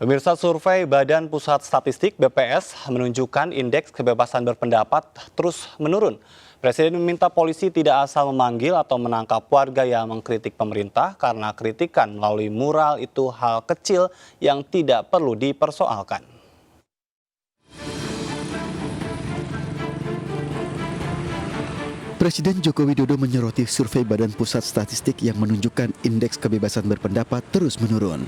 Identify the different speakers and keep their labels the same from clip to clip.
Speaker 1: Pemirsa, survei Badan Pusat Statistik (BPS) menunjukkan indeks kebebasan berpendapat terus menurun. Presiden meminta polisi tidak asal memanggil atau menangkap warga yang mengkritik pemerintah karena kritikan melalui mural itu hal kecil yang tidak perlu dipersoalkan.
Speaker 2: Presiden Joko Widodo menyoroti survei Badan Pusat Statistik yang menunjukkan indeks kebebasan berpendapat terus menurun.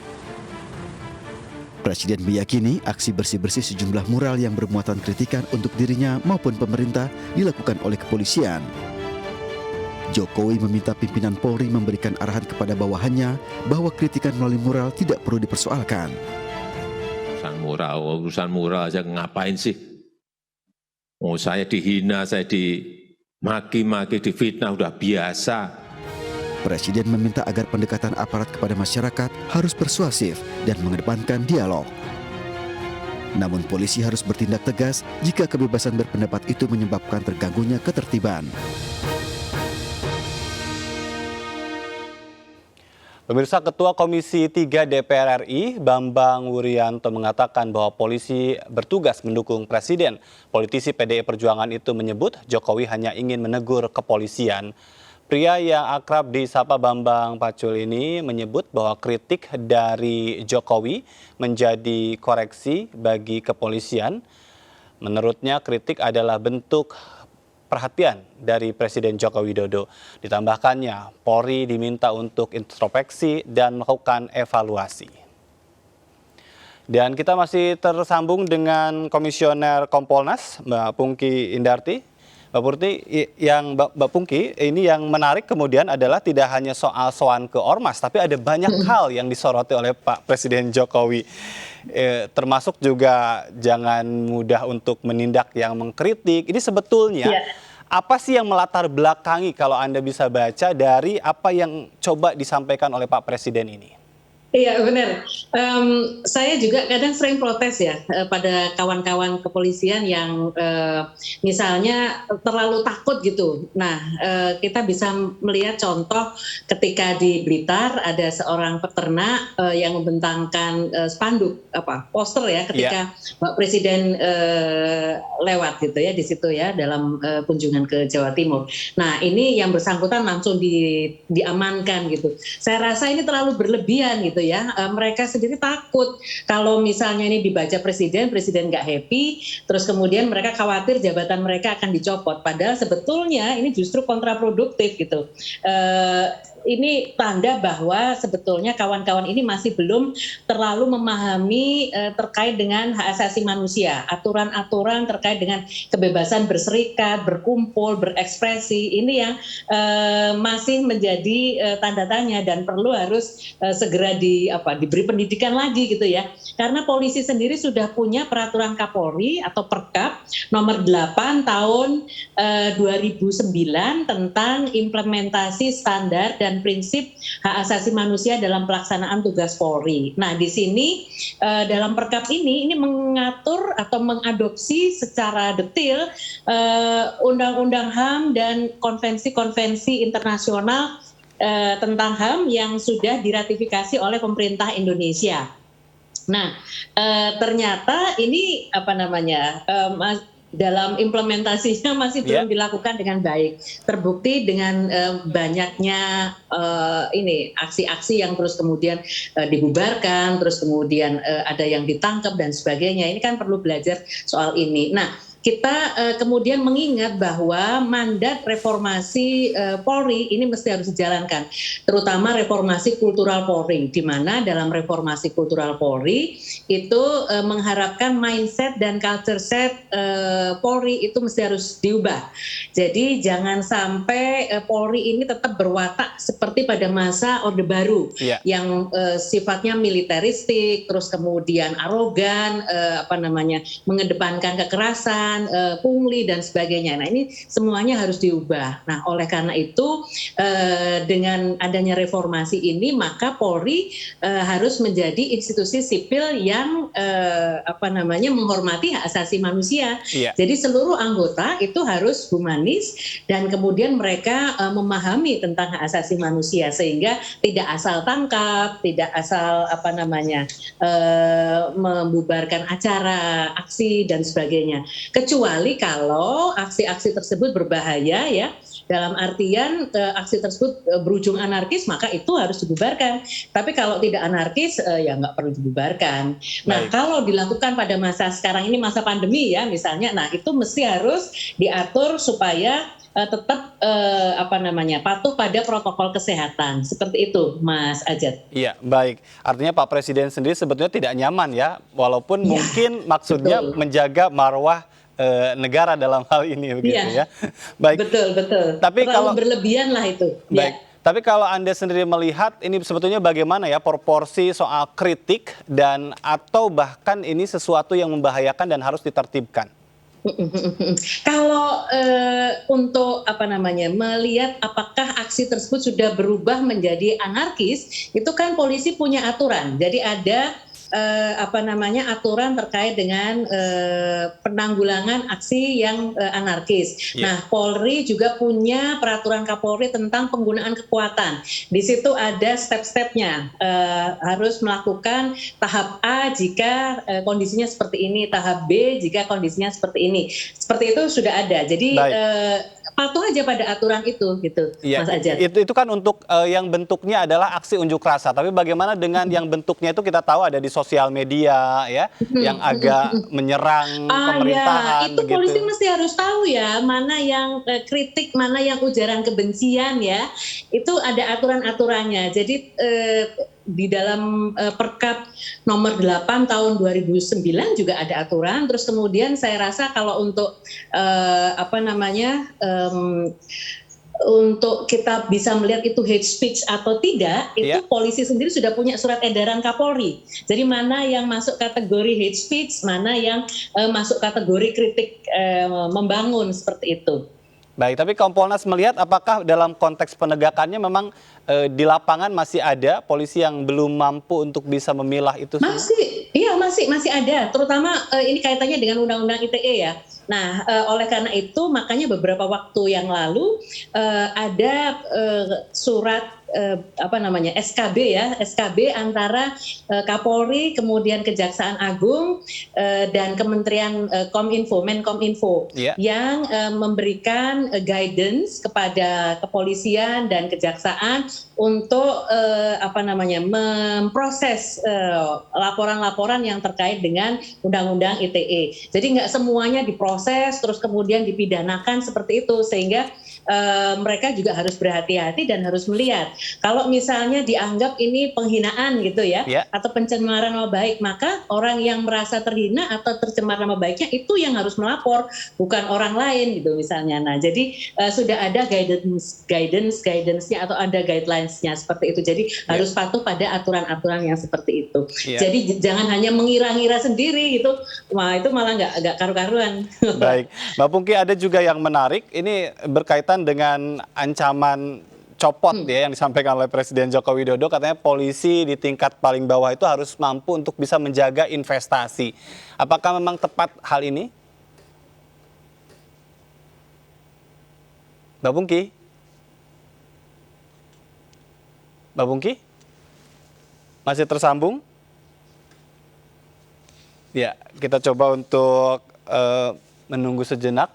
Speaker 2: Presiden meyakini aksi bersih-bersih sejumlah mural yang bermuatan kritikan untuk dirinya maupun pemerintah dilakukan oleh kepolisian. Jokowi meminta pimpinan Polri memberikan arahan kepada bawahannya bahwa kritikan melalui mural tidak perlu dipersoalkan.
Speaker 3: Urusan mural aja ngapain sih? Oh, saya dihina, saya dimaki-maki, difitnah, udah biasa.
Speaker 2: Presiden meminta agar pendekatan aparat kepada masyarakat harus persuasif dan mengedepankan dialog. Namun polisi harus bertindak tegas jika kebebasan berpendapat itu menyebabkan terganggunya ketertiban.
Speaker 1: Pemirsa, Ketua Komisi 3 DPR RI, Bambang Wuryanto mengatakan bahwa polisi bertugas mendukung Presiden. Politisi PDI Perjuangan itu menyebut Jokowi hanya ingin menegur kepolisian. Pria yang akrab disapa Bambang Pacul ini menyebut bahwa kritik dari Jokowi menjadi koreksi bagi kepolisian. Menurutnya kritik adalah bentuk perhatian dari Presiden Joko Widodo. Ditambahkannya, Polri diminta untuk introspeksi dan melakukan evaluasi. Dan kita masih tersambung dengan Komisioner Kompolnas, Mbak Pungki Indarti. Mbak Pungki, ini yang menarik kemudian adalah tidak hanya soal soan ke Ormas, tapi ada banyak hal yang disoroti oleh Pak Presiden Jokowi. Termasuk juga jangan mudah untuk menindak yang mengkritik. Ini sebetulnya apa sih yang melatar belakangi kalau Anda bisa baca dari apa yang coba disampaikan oleh Pak Presiden ini?
Speaker 4: Iya benar. Saya juga kadang sering protes ya pada kawan-kawan kepolisian yang misalnya terlalu takut gitu. Nah, kita bisa melihat contoh ketika di Blitar ada seorang peternak yang membentangkan spanduk poster ya ketika Pak Presiden lewat gitu ya di situ ya dalam kunjungan ke Jawa Timur. Nah, ini yang bersangkutan langsung diamankan gitu. Saya rasa ini terlalu berlebihan gitu ya, mereka sendiri takut kalau misalnya ini dibaca presiden nggak happy, terus kemudian mereka khawatir jabatan mereka akan dicopot. Padahal sebetulnya ini justru kontraproduktif gitu. Ini tanda bahwa sebetulnya kawan-kawan ini masih belum terlalu memahami terkait dengan hak asasi manusia, aturan-aturan terkait dengan kebebasan berserikat, berkumpul, berekspresi. Ini yang masih menjadi tanda tanya dan perlu harus segera diberi pendidikan lagi gitu ya. Karena polisi sendiri sudah punya peraturan Kapolri atau Perkap nomor 8 tahun 2009 tentang implementasi standar dan prinsip hak asasi manusia dalam pelaksanaan tugas Polri. Nah, di sini dalam Perkap ini mengatur atau mengadopsi secara detail undang-undang HAM dan konvensi-konvensi internasional tentang HAM yang sudah diratifikasi oleh pemerintah Indonesia. Nah, ternyata ini dalam implementasinya masih belum dilakukan dengan baik. Terbukti dengan banyaknya aksi-aksi yang terus kemudian dibubarkan, terus kemudian ada yang ditangkap dan sebagainya. Ini kan perlu belajar soal ini. Nah, kita kemudian mengingat bahwa mandat reformasi Polri ini mesti harus dijalankan, terutama reformasi kultural Polri, di mana dalam reformasi kultural Polri itu mengharapkan mindset dan culture set Polri itu mesti harus diubah. Jadi jangan sampai Polri ini tetap berwatak seperti pada masa Orde Baru yang sifatnya militeristik, terus kemudian arogan, mengedepankan kekerasan. kekerasan, pungli dan sebagainya. Nah, ini semuanya harus diubah. Nah, oleh karena itu dengan adanya reformasi ini, maka Polri harus menjadi institusi sipil yang menghormati hak asasi manusia.
Speaker 1: Iya.
Speaker 4: Jadi seluruh anggota itu harus humanis dan kemudian mereka memahami tentang hak asasi manusia sehingga tidak asal tangkap, tidak asal membubarkan acara, aksi dan sebagainya. Kecuali kalau aksi-aksi tersebut berbahaya ya, dalam artian aksi tersebut berujung anarkis, maka itu harus dibubarkan. Tapi kalau tidak anarkis ya nggak perlu dibubarkan. Nah, kalau dilakukan pada masa sekarang ini, masa pandemi ya misalnya, nah itu mesti harus diatur supaya tetap patuh pada protokol kesehatan. Seperti itu, Mas Ajat.
Speaker 1: Iya, baik. Artinya Pak Presiden sendiri sebetulnya tidak nyaman ya, walaupun mungkin maksudnya
Speaker 4: betul.
Speaker 1: menjaga marwah negara dalam hal ini begitu ya. Baik.
Speaker 4: Betul.
Speaker 1: Tapi
Speaker 4: terlalu
Speaker 1: kalau
Speaker 4: berlebihan lah itu.
Speaker 1: baik. Tapi kalau Anda sendiri melihat ini sebetulnya bagaimana ya proporsi soal kritik dan atau bahkan ini sesuatu yang membahayakan dan harus ditertibkan?
Speaker 4: Kalau untuk melihat apakah aksi tersebut sudah berubah menjadi anarkis, itu kan polisi punya aturan. Jadi ada aturan terkait dengan penanggulangan aksi yang anarkis.
Speaker 1: Yeah.
Speaker 4: Nah, Polri juga punya peraturan Kapolri tentang penggunaan kekuatan. Di situ ada step-stepnya. Harus melakukan tahap A jika kondisinya seperti ini, tahap B jika kondisinya seperti ini. Seperti itu sudah ada. Jadi patuh aja pada aturan itu, gitu,
Speaker 1: ya,
Speaker 4: Mas Ajat.
Speaker 1: Itu kan untuk yang bentuknya adalah aksi unjuk rasa. Tapi bagaimana dengan yang bentuknya itu kita tahu ada di sosial media, ya, yang agak menyerang pemerintahan,
Speaker 4: ya. Itu
Speaker 1: begitu.
Speaker 4: polisi mesti harus tahu ya, mana yang kritik, mana yang ujaran kebencian ya. Itu ada aturan-aturannya. Jadi di dalam Perkap nomor 8 tahun 2009 juga ada aturan. Terus kemudian saya rasa kalau untuk untuk kita bisa melihat itu hate speech atau tidak, itu polisi sendiri sudah punya surat edaran Kapolri. Jadi mana yang masuk kategori hate speech, mana yang masuk kategori kritik membangun, seperti itu.
Speaker 1: Baik, tapi Kompolnas melihat apakah dalam konteks penegakannya memang di lapangan masih ada polisi yang belum mampu untuk bisa memilah itu semua?
Speaker 4: Masih ada. Terutama ini kaitannya dengan Undang-Undang ITE ya. Nah, oleh karena itu makanya beberapa waktu yang lalu ada surat SKB ya, SKB antara Kapolri, kemudian Kejaksaan Agung dan Kementerian Kominfo, Menkominfo yang memberikan guidance kepada kepolisian dan kejaksaan untuk memproses laporan-laporan yang terkait dengan Undang-Undang ITE. Jadi nggak semuanya diproses terus kemudian dipidanakan seperti itu, sehingga mereka juga harus berhati-hati dan harus melihat kalau misalnya dianggap ini penghinaan gitu ya, atau pencemaran nama baik, maka orang yang merasa terhina atau tercemar nama baiknya itu yang harus melapor, bukan orang lain gitu misalnya. Nah, jadi sudah ada guidance-nya atau ada guidelines-nya seperti itu. Jadi harus patuh pada aturan-aturan yang seperti itu. Jadi jangan hanya mengira-ngira sendiri gitu. Wah, itu malah nggak karu-karuan.
Speaker 1: Baik, Mbak Pungki, ada juga yang menarik. Ini berkaitan dengan ancaman copot ya yang disampaikan oleh Presiden Joko Widodo. Katanya polisi di tingkat paling bawah itu harus mampu untuk bisa menjaga investasi. Apakah memang tepat hal ini? Mbak Pungki? Mbak Pungki? Masih tersambung? Ya, kita coba untuk menunggu sejenak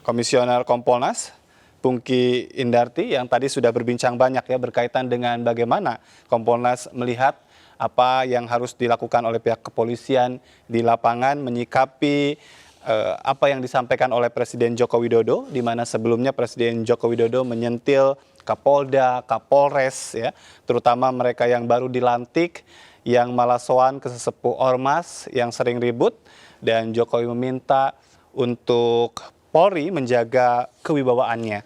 Speaker 1: Komisioner Kompolnas Pungki Indarti yang tadi sudah berbincang banyak ya berkaitan dengan bagaimana Kompolnas melihat apa yang harus dilakukan oleh pihak kepolisian di lapangan menyikapi apa yang disampaikan oleh Presiden Joko Widodo, di mana sebelumnya Presiden Joko Widodo menyentil Kapolda, Kapolres ya, terutama mereka yang baru dilantik yang malah sowan ke sesepuh ormas yang sering ribut, dan Jokowi meminta untuk Polri menjaga kewibawaannya.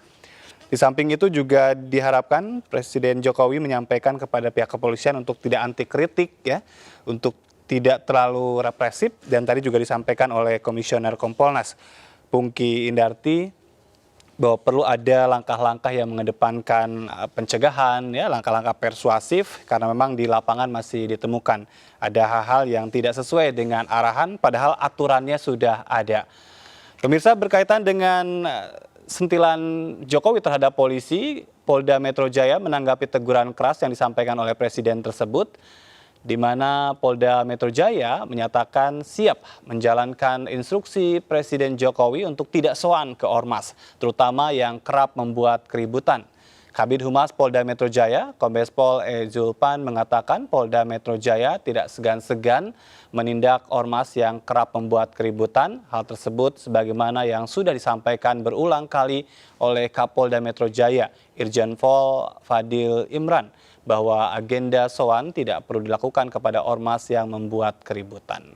Speaker 1: Di samping itu juga diharapkan Presiden Jokowi menyampaikan kepada pihak kepolisian untuk tidak anti kritik ya, untuk tidak terlalu represif, dan tadi juga disampaikan oleh Komisioner Kompolnas Pungki Indarti bahwa perlu ada langkah-langkah yang mengedepankan pencegahan, ya, langkah-langkah persuasif, karena memang di lapangan masih ditemukan ada hal-hal yang tidak sesuai dengan arahan, padahal aturannya sudah ada. Pemirsa, berkaitan dengan sentilan Jokowi terhadap polisi, Polda Metro Jaya menanggapi teguran keras yang disampaikan oleh Presiden tersebut, di mana Polda Metro Jaya menyatakan siap menjalankan instruksi Presiden Jokowi untuk tidak soan ke ormas, terutama yang kerap membuat keributan. Kabid Humas Polda Metro Jaya, Kombes Pol E. Zulpan, mengatakan Polda Metro Jaya tidak segan-segan menindak ormas yang kerap membuat keributan. Hal tersebut sebagaimana yang sudah disampaikan berulang kali oleh Kapolda Metro Jaya, Irjen Pol Fadil Imran, bahwa agenda soan tidak perlu dilakukan kepada ormas yang membuat keributan.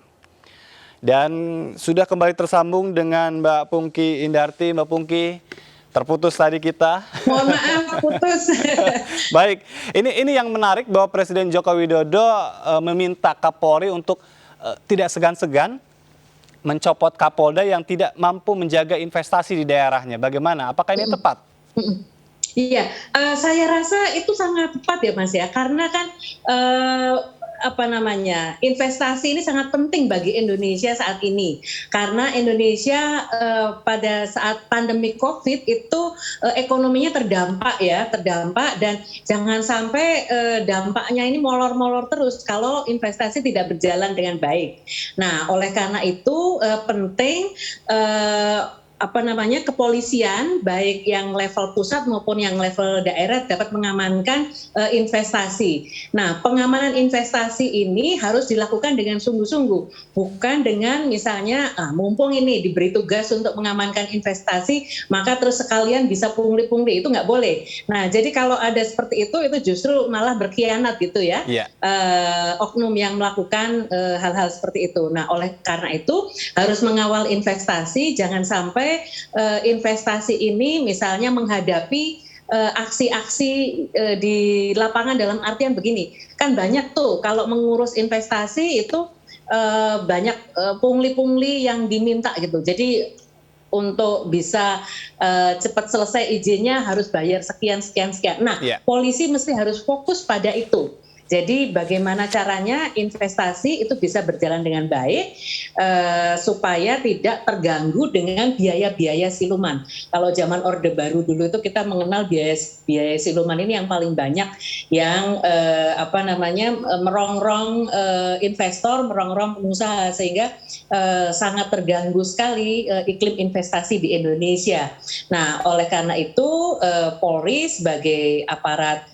Speaker 1: Dan sudah kembali tersambung dengan Mbak Pungki Indarti. Mbak Pungki, terputus tadi kita.
Speaker 4: Mohon maaf, putus.
Speaker 1: Baik, ini yang menarik bahwa Presiden Joko Widodo meminta Kapolri untuk tidak segan-segan mencopot Kapolda yang tidak mampu menjaga investasi di daerahnya. Bagaimana? Apakah ini tepat?
Speaker 4: Iya, saya rasa itu sangat tepat ya Mas ya, karena kan investasi ini sangat penting bagi Indonesia saat ini, karena Indonesia pada saat pandemi COVID itu ekonominya terdampak dan jangan sampai dampaknya ini molor-molor terus kalau investasi tidak berjalan dengan baik. Nah, oleh karena itu penting kepolisian baik yang level pusat maupun yang level daerah dapat mengamankan investasi. Nah, pengamanan investasi ini harus dilakukan dengan sungguh-sungguh, bukan dengan misalnya mumpung ini diberi tugas untuk mengamankan investasi, maka terus sekalian bisa pungli-pungli, itu nggak boleh. Nah, jadi kalau ada seperti itu justru malah berkhianat gitu ya, oknum yang melakukan hal-hal seperti itu. Nah, oleh karena itu harus mengawal investasi, jangan sampai investasi ini misalnya menghadapi aksi-aksi di lapangan, dalam artian begini, kan banyak tuh kalau mengurus investasi itu banyak pungli-pungli yang diminta gitu. Jadi untuk bisa cepat selesai izinnya harus bayar sekian. Nah, polisi mesti harus fokus pada itu. Jadi bagaimana caranya investasi itu bisa berjalan dengan baik supaya tidak terganggu dengan biaya-biaya siluman. Kalau zaman Orde Baru dulu itu kita mengenal biaya siluman ini yang paling banyak, yang merongrong investor, merongrong pengusaha, sehingga sangat terganggu sekali iklim investasi di Indonesia. Nah, oleh karena itu Polri sebagai aparat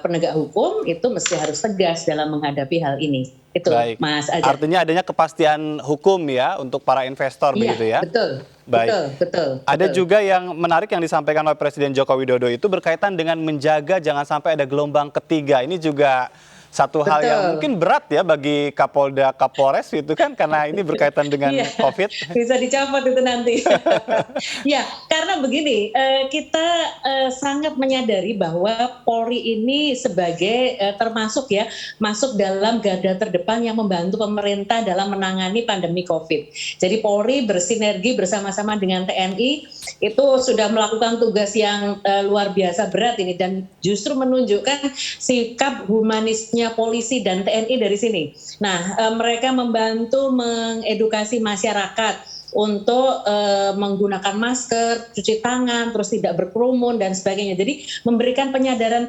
Speaker 4: penegak hukum itu mesti harus tegas dalam menghadapi hal ini. Itu,
Speaker 1: baik,
Speaker 4: Mas Ajat.
Speaker 1: Artinya adanya kepastian hukum ya untuk para investor, begitu ya?
Speaker 4: Betul.
Speaker 1: Baik.
Speaker 4: Betul.
Speaker 1: Ada juga yang menarik yang disampaikan oleh Presiden Joko Widodo itu berkaitan dengan menjaga jangan sampai ada gelombang ketiga. Ini juga satu hal yang mungkin berat ya bagi Kapolda, Kapolres itu kan, karena ini berkaitan dengan COVID.
Speaker 4: Bisa dicopot itu nanti. Ya, karena begini, kita sangat menyadari bahwa Polri ini sebagai masuk dalam garda terdepan yang membantu pemerintah dalam menangani pandemi COVID. Jadi Polri bersinergi bersama-sama dengan TNI itu sudah melakukan tugas yang luar biasa berat ini, dan justru menunjukkan sikap humanisnya polisi dan TNI dari sini. Nah, mereka membantu mengedukasi masyarakat untuk menggunakan masker, cuci tangan, terus tidak berkerumun dan sebagainya. Jadi memberikan penyadaran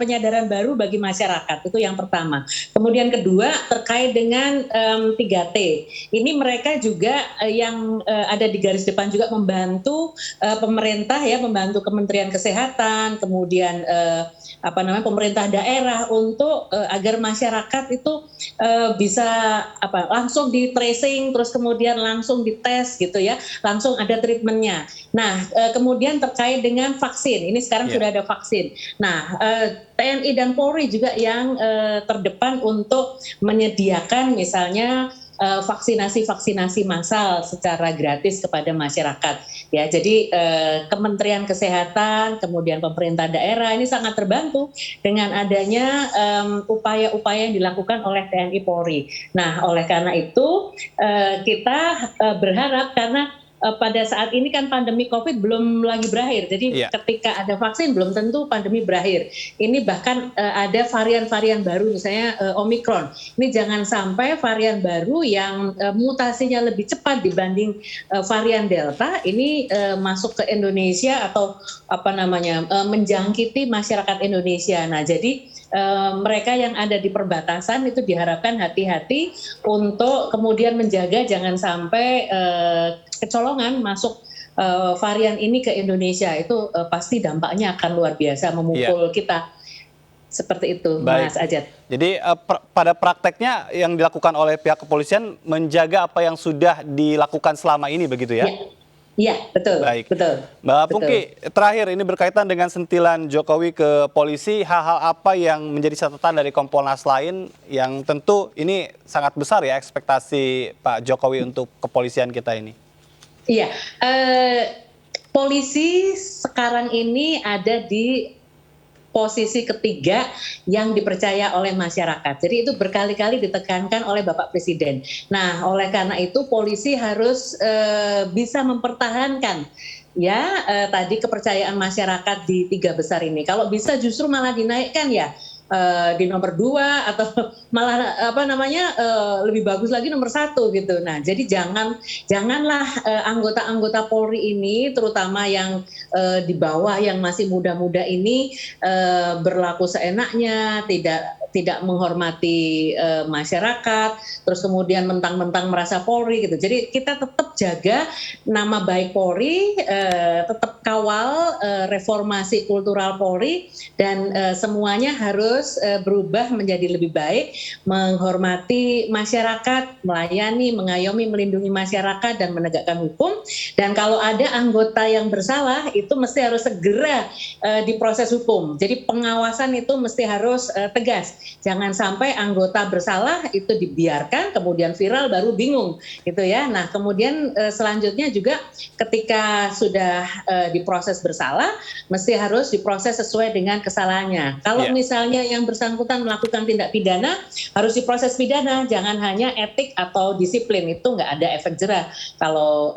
Speaker 4: baru bagi masyarakat, itu yang pertama. Kemudian kedua, terkait dengan 3T. Ini mereka juga yang ada di garis depan juga membantu pemerintah ya, membantu Kementerian Kesehatan, kemudian pemerintah daerah untuk agar masyarakat itu bisa langsung di tracing, terus kemudian langsung dites gitu ya, langsung ada treatmentnya. Nah, kemudian terkait dengan vaksin, ini sekarang sudah ada vaksin. Nah, TNI dan Polri juga yang terdepan untuk menyediakan misalnya vaksinasi massal secara gratis kepada masyarakat. Ya, jadi Kementerian Kesehatan, kemudian pemerintah daerah ini sangat terbantu dengan adanya upaya-upaya yang dilakukan oleh TNI Polri. Nah, oleh karena itu kita berharap karena pada saat ini kan pandemi COVID belum lagi berakhir. Jadi ketika ada vaksin belum tentu pandemi berakhir. Ini bahkan ada varian-varian baru misalnya Omikron. Ini jangan sampai varian baru yang mutasinya lebih cepat dibanding varian Delta ini masuk ke Indonesia atau menjangkiti masyarakat Indonesia. Nah, jadi mereka yang ada di perbatasan itu diharapkan hati-hati untuk kemudian menjaga jangan sampai kecolongan masuk varian ini ke Indonesia. Itu pasti dampaknya akan luar biasa memukul kita. Seperti itu,
Speaker 1: Baik.
Speaker 4: Mas Ajat.
Speaker 1: Jadi pada prakteknya yang dilakukan oleh pihak kepolisian menjaga apa yang sudah dilakukan selama ini begitu ya?
Speaker 4: Iya, betul.
Speaker 1: Baik.
Speaker 4: Betul.
Speaker 1: Mbak Pungki, terakhir ini berkaitan dengan sentilan Jokowi ke polisi, hal-hal apa yang menjadi catatan dari Kompolnas lain yang tentu ini sangat besar ya ekspektasi Pak Jokowi untuk kepolisian kita ini?
Speaker 4: Iya, polisi sekarang ini ada di posisi ketiga yang dipercaya oleh masyarakat. Jadi itu berkali-kali ditekankan oleh Bapak Presiden. Nah, oleh karena itu polisi harus bisa mempertahankan tadi kepercayaan masyarakat di 3 besar ini. Kalau bisa justru malah dinaikkan ya. Di nomor 2 atau malah lebih bagus lagi nomor 1 gitu. Nah, jadi janganlah anggota-anggota Polri ini terutama yang di bawah yang masih muda-muda ini berlaku seenaknya, tidak menghormati masyarakat, terus kemudian mentang-mentang merasa Polri gitu. Jadi kita tetap jaga nama baik Polri, tetap kawal reformasi kultural Polri dan semuanya harus berubah menjadi lebih baik, menghormati masyarakat, melayani, mengayomi, melindungi masyarakat dan menegakkan hukum. Dan kalau ada anggota yang bersalah itu mesti harus segera diproses hukum. Jadi pengawasan itu mesti harus tegas. Jangan sampai anggota bersalah itu dibiarkan kemudian viral baru bingung gitu ya. Nah, kemudian selanjutnya juga ketika sudah diproses bersalah mesti harus diproses sesuai dengan kesalahannya. Kalau misalnya yang bersangkutan melakukan tindak pidana harus diproses pidana, jangan hanya etik atau disiplin, itu nggak ada efek jerah kalau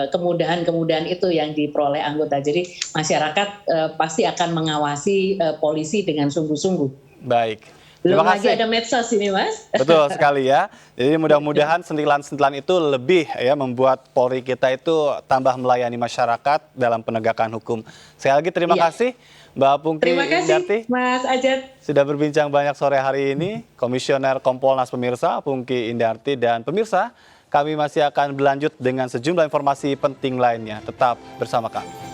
Speaker 4: kemudahan-kemudahan itu yang diperoleh anggota. Jadi masyarakat pasti akan mengawasi polisi dengan sungguh-sungguh.
Speaker 1: Baik.
Speaker 4: Belum
Speaker 1: Terima
Speaker 4: lagi
Speaker 1: kasih.
Speaker 4: ada medsos ini, Mas.
Speaker 1: Betul sekali ya. Jadi mudah-mudahan sentilan-sentilan itu lebih ya membuat Polri kita itu tambah melayani masyarakat dalam penegakan hukum. Sekali lagi terima kasih Mbak Pungki
Speaker 4: Terima kasih,
Speaker 1: Indarti
Speaker 4: Mas Ajat.
Speaker 1: sudah berbincang banyak sore hari ini. Komisioner Kompolnas pemirsa Pungki Indarti, dan pemirsa kami masih akan berlanjut dengan sejumlah informasi penting lainnya. Tetap bersama kami.